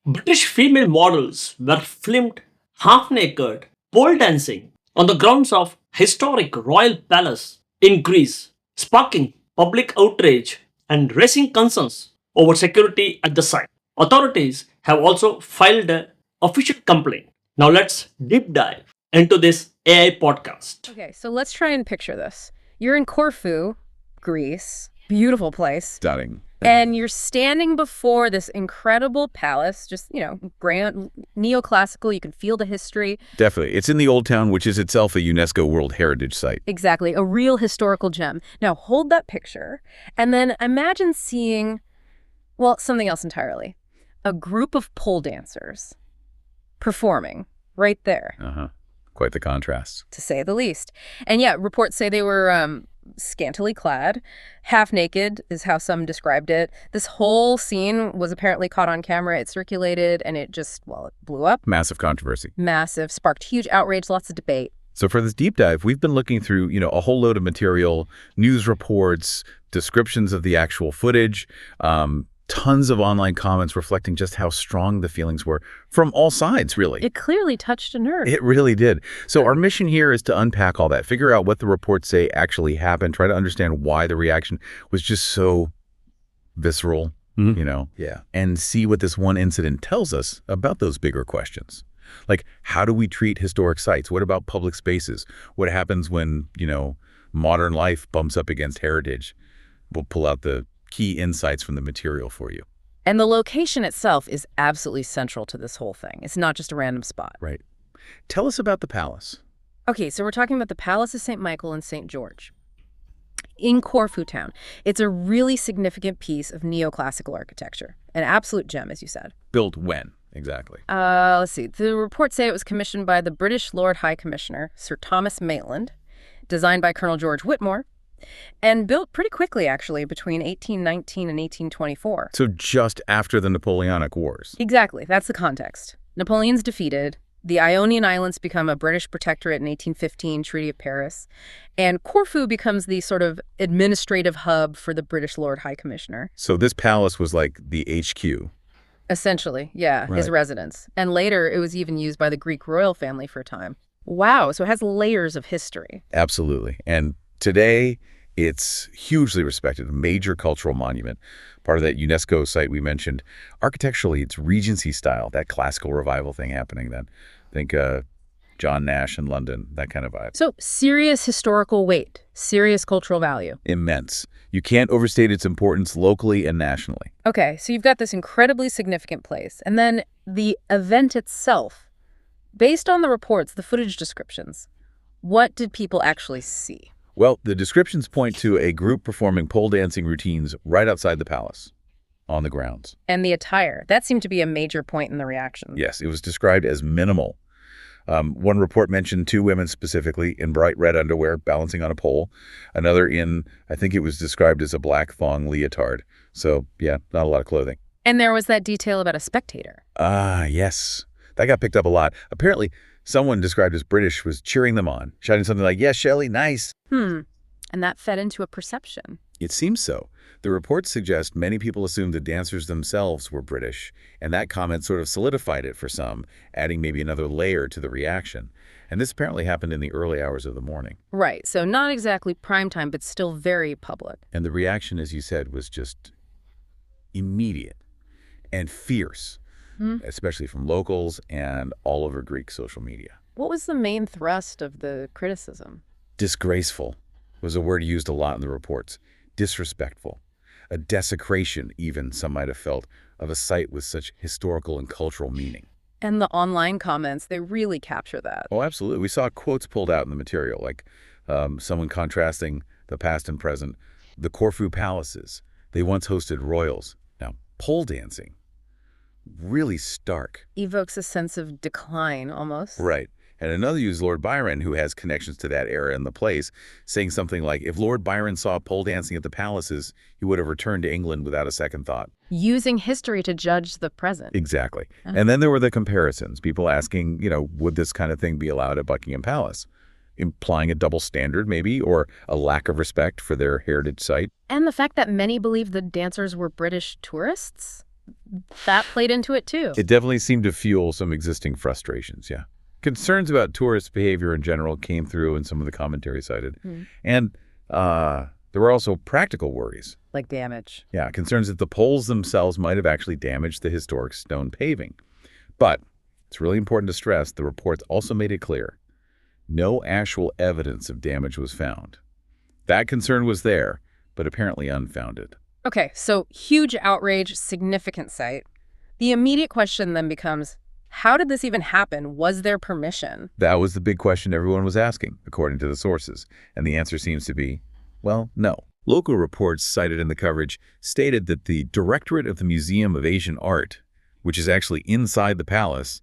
British female models were filmed half naked, pole dancing on the grounds of historic royal palace in Greece, sparking public outrage and raising concerns over security at the site. Authorities have also filed an official complaint. Now let's deep dive into this AI podcast. Okay, so let's try and picture this. You're in Corfu, Greece, beautiful place, Stunning. and you're standing before this incredible palace, just, grand, neoclassical, you can feel the history. Definitely. It's in the Old Town, which is itself a UNESCO World Heritage Site. Exactly, a real historical gem. Now hold that picture, and then imagine seeing, well, something else entirely. A group of pole dancers performing right there, Uh-huh. Quite the contrast. to say the least. And yeah, reports say they were scantily clad, half naked is how some described it. This whole scene was apparently caught on camera. It circulated and it just, well, it blew up. Massive controversy. Massive, sparked huge outrage, lots of debate. So for this deep dive, we've been looking through, a whole load of material, news reports, descriptions of the actual footage, tons of online comments reflecting just how strong the feelings were from all sides, really. It clearly touched a nerve. It really did. So our mission here is to unpack all that, figure out what the reports say actually happened, try to understand why the reaction was just so visceral, Yeah. And see what this one incident tells us about those bigger questions. Like, how do we treat historic sites? What about public spaces? What happens when, modern life bumps up against heritage? We'll pull out the key insights from the material for you. And the location itself is absolutely central to this whole thing. It's not just a random spot. Right. Tell us about the palace. Okay, so we're talking about the Palace of St. Michael and St. George in Corfu town. It's a really significant piece of neoclassical architecture, an absolute gem, as you said. Built when, exactly? Let's see. The reports say it was commissioned by the British Lord High Commissioner, Sir Thomas Maitland, designed by Colonel George Whitmore, and built pretty quickly, actually, between 1819 and 1824. So just after the Napoleonic Wars. Exactly. That's the context. Napoleon's defeated. The Ionian Islands become a British protectorate in 1815, Treaty of Paris. And Corfu becomes the sort of administrative hub for the British Lord High Commissioner. So this palace was like the HQ. Essentially, yeah, his Right. residence. And later, it was even used by the Greek royal family for a time. Wow, so it has layers of history. Absolutely. And today, it's hugely respected, a major cultural monument, part of that UNESCO site we mentioned. Architecturally, it's Regency style, that classical revival thing happening then. Think John Nash in London, that kind of vibe. So serious historical weight, serious cultural value. Immense. You can't overstate its importance locally and nationally. Okay, so you've got this incredibly significant place. And then the event itself, based on the reports, the footage descriptions, what did people actually see? Well, the descriptions point to a group performing pole dancing routines right outside the palace, on the grounds. And the attire, that seemed to be a major point in the reaction. Yes, it was described as minimal. One report mentioned two women specifically in bright red underwear balancing on a pole. Another in, I think it was described as a black thong leotard. So, yeah, not a lot of clothing. And there was that detail about a spectator. Ah, yes. That got picked up a lot. Apparently, someone described as British was cheering them on, shouting something like, "Yes, Shelley, nice." And that fed into a perception. It seems so. The reports suggest many people assumed the dancers themselves were British, and that comment sort of solidified it for some, adding maybe another layer to the reaction. And this apparently happened in the early hours of the morning. Right, so not exactly prime time, but still very public. And the reaction, as you said, was just immediate and fierce, especially from locals and all over Greek social media. What was the main thrust of the criticism? Disgraceful was a word used a lot in the reports. Disrespectful. A desecration, even, some might have felt, of a site with such historical and cultural meaning. And the online comments, they really capture that. Oh, absolutely. We saw quotes pulled out in the material, like someone contrasting the past and present. The Corfu palaces, they once hosted royals. Now, pole dancing, really stark. Evokes a sense of decline, almost. Right. And another used Lord Byron, who has connections to that era and the place, saying something like, if Lord Byron saw pole dancing at the palaces, he would have returned to England without a second thought. Using history to judge the present. Exactly. And then there were the comparisons, people asking, would this kind of thing be allowed at Buckingham Palace? Implying a double standard, maybe, or a lack of respect for their heritage site. And the fact that many believe the dancers were British tourists? that played into it too. It definitely seemed to fuel some existing frustrations, yeah. Concerns about tourist behavior in general came through in some of the commentary cited. And there were also practical worries. Like damage. Yeah, concerns that the poles themselves might have actually damaged the historic stone paving. But it's really important to stress the reports also made it clear no actual evidence of damage was found. That concern was there, but apparently unfounded. Okay, so huge outrage, significant site. The immediate question then becomes, how did this even happen? Was there permission? That was the big question everyone was asking, according to the sources. And the answer seems to be, well, no. Local reports cited in the coverage stated that the Directorate of the Museum of Asian Art, which is actually inside the palace,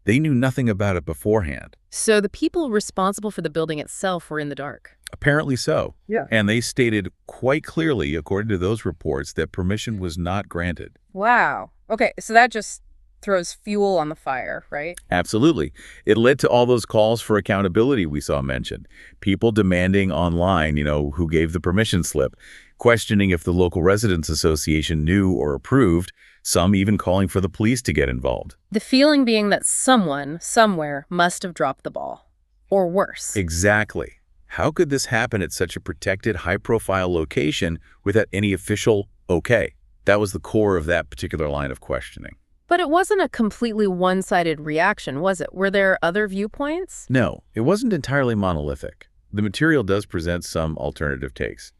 they knew nothing about it beforehand. So the people responsible for the building itself were in the dark. Apparently so. Yeah. And they stated quite clearly, according to those reports, that permission was not granted. Wow. Okay, so that just throws fuel on the fire, right? Absolutely. It led to all those calls for accountability we saw mentioned. People demanding online, who gave the permission slip, questioning if the local residents association knew or approved, some even calling for the police to get involved. The feeling being that someone, somewhere, must have dropped the ball. Or worse. Exactly. How could this happen at such a protected, high-profile location without any official okay? That was the core of that particular line of questioning. But it wasn't a completely one-sided reaction, was it? Were there other viewpoints? No, it wasn't entirely monolithic. The material does present some alternative takes.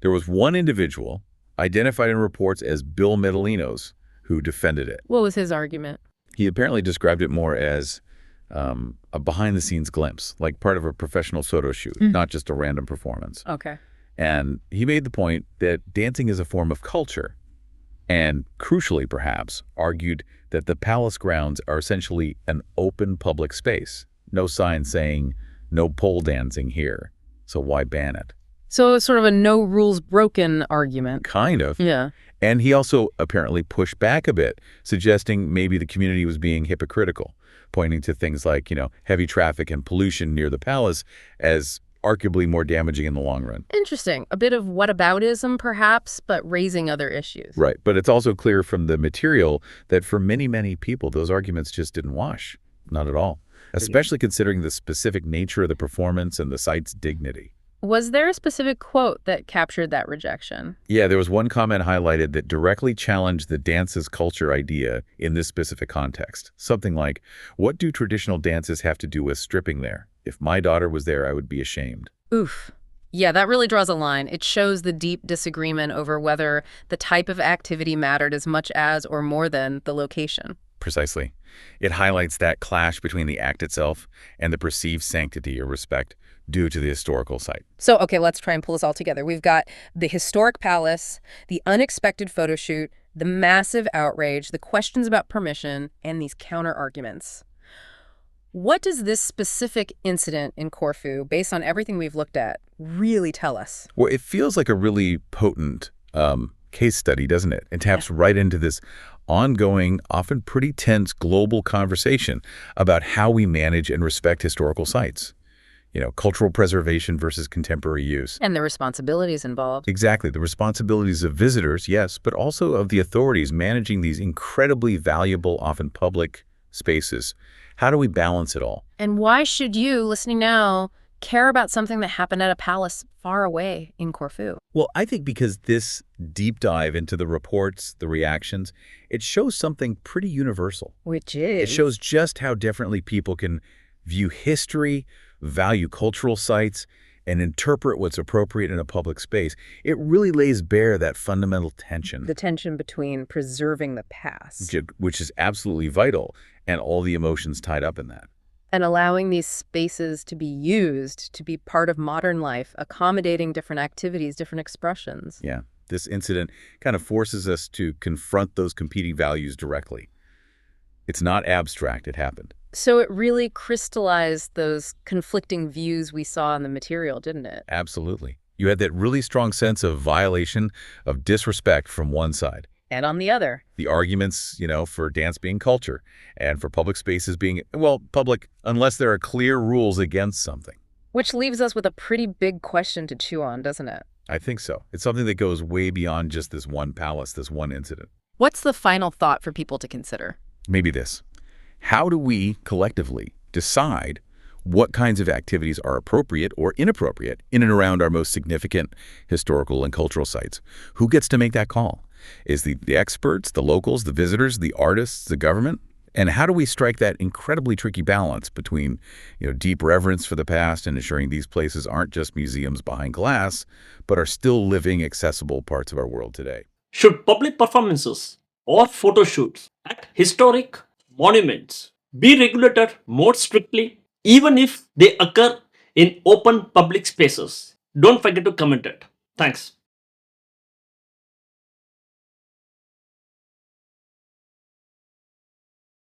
There was one individual, identified in reports as Bill Medalinos, who defended it. What was his argument? He apparently described it more as a behind-the-scenes glimpse, like part of a professional photo shoot, not just a random performance. Okay. And he made the point that dancing is a form of culture, and crucially perhaps, argued that the palace grounds are essentially an open public space. No sign saying, no pole dancing here, so why ban it? So it's sort of a no rules broken argument. Kind of. Yeah. And he also apparently pushed back a bit, suggesting maybe the community was being hypocritical, pointing to things like, heavy traffic and pollution near the palace as arguably more damaging in the long run. Interesting. A bit of whataboutism, perhaps, but raising other issues. Right. But it's also clear from the material that for many, many people, those arguments just didn't wash. Not at all. Especially considering the specific nature of the performance and the site's dignity. Was there a specific quote that captured that rejection? Yeah, there was one comment highlighted that directly challenged the dance's culture idea in this specific context. Something like, what do traditional dances have to do with stripping there? If my daughter was there, I would be ashamed. Oof. Yeah, that really draws a line. It shows the deep disagreement over whether the type of activity mattered as much as or more than the location. Precisely. It highlights that clash between the act itself and the perceived sanctity or respect due to the historical site. So, okay, let's try and pull this all together. We've got the historic palace, the unexpected photo shoot, the massive outrage, the questions about permission, and these counter-arguments. What does this specific incident in Corfu, based on everything we've looked at, really tell us? Well, it feels like a really potent case study, doesn't it? It taps right into this ongoing, often pretty tense global conversation about how we manage and respect historical sites. Cultural preservation versus contemporary use. And the responsibilities involved. Exactly. The responsibilities of visitors, yes, but also of the authorities managing these incredibly valuable, often public spaces. How do we balance it all? And why should you, listening now, care about something that happened at a palace far away in Corfu? Well, I think because this deep dive into the reports, the reactions, it shows something pretty universal. Which is? It shows just how differently people can view history, value cultural sites, and interpret what's appropriate in a public space. It really lays bare that fundamental tension. The tension between preserving the past. Which is absolutely vital, and all the emotions tied up in that. And allowing these spaces to be used, to be part of modern life, accommodating different activities, different expressions. Yeah, this incident kind of forces us to confront those competing values directly. It's not abstract, it happened. So it really crystallized those conflicting views we saw in the material, didn't it? Absolutely. You had that really strong sense of violation, of disrespect from one side. And on the other. The arguments, for dance being culture and for public spaces being, public unless there are clear rules against something. Which leaves us with a pretty big question to chew on, doesn't it? I think so. It's something that goes way beyond just this one palace, this one incident. What's the final thought for people to consider? Maybe this. How do we collectively decide what kinds of activities are appropriate or inappropriate in and around our most significant historical and cultural sites? Who gets to make that call? Is the experts, the locals, the visitors, the artists, the government? And how do we strike that incredibly tricky balance between, deep reverence for the past and ensuring these places aren't just museums behind glass, but are still living, accessible parts of our world today? Should public performances or photo shoots at historic monuments be regulated more strictly, even if they occur in open public spaces? Don't forget to comment it. Thanks.